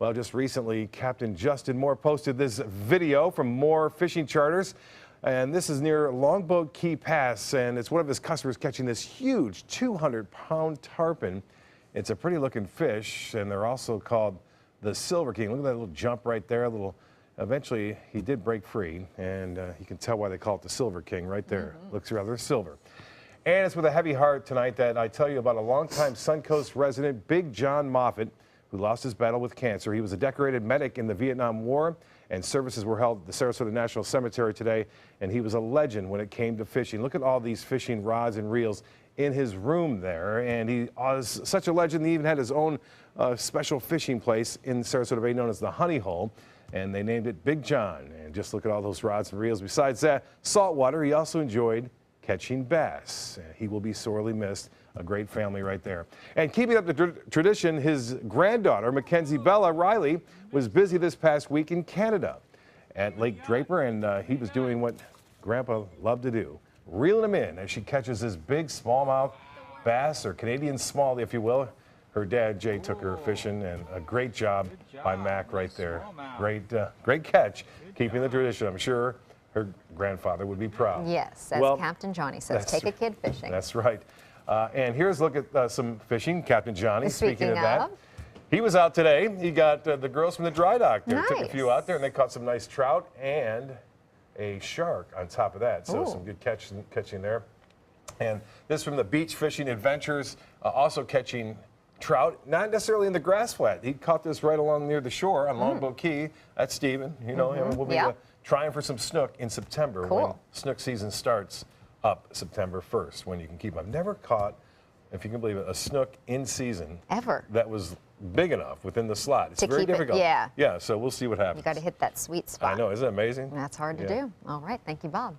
Well, just recently, Captain Justin Moore posted this video from Moore Fishing Charters. And this is near Longboat Key Pass, and it's one of his customers catching this huge 200-pound tarpon. It's a pretty looking fish, and they're also called the Silver King. Look at that little jump right there. Eventually, he did break free, and you can tell why they call it the Silver King right there. Looks rather silver. And it's with a heavy heart tonight that I tell you about a longtime Suncoast resident, Big John Moffett, who lost his battle with cancer. He was a decorated medic in the Vietnam War, and services were held at the Sarasota National Cemetery today, and he was a legend when it came to fishing. Look at all these fishing rods and reels in his room there, and he was such a legend, he even had his own special fishing place in Sarasota Bay known as the Honey Hole, and they named it Big John. And just look at all those rods and reels. Besides that, saltwater, he also enjoyed catching bass. He will be sorely missed. A great family right there. And keeping up the tradition, his granddaughter, Mackenzie Bella Riley, was busy this past week in Canada at Lake Draper, and he was doing what Grandpa loved to do, reeling them in as she catches this big smallmouth bass, or Canadian smallie, if you will. Her dad, Jay, took her fishing, and a great job by Mac right there. Great catch, keeping the tradition. I'm sure her grandfather would be proud. Yes, as Captain Johnny says, take a kid fishing. That's right. And here's a look at some fishing. Captain Johnny, speaking of that, he was out today. He got the girls from the dry dock there. Nice. Took a few out there, and they caught some nice trout and a shark on top of that. So some good catching there. And this from the Beach Fishing Adventures, also catching trout, not necessarily in the grass flat. He caught this right along near the shore on Longboat Key. That's Steven. You know him. We'll be trying for some snook in September when snook season starts up September 1st, when you can keep them. I've never caught, if you can believe it, a snook in season ever that was big enough within the slot. It's very difficult. Yeah, so we'll see what happens. You got to hit that sweet spot. I know, isn't it amazing? That's hard to do. All right, thank you, Bob.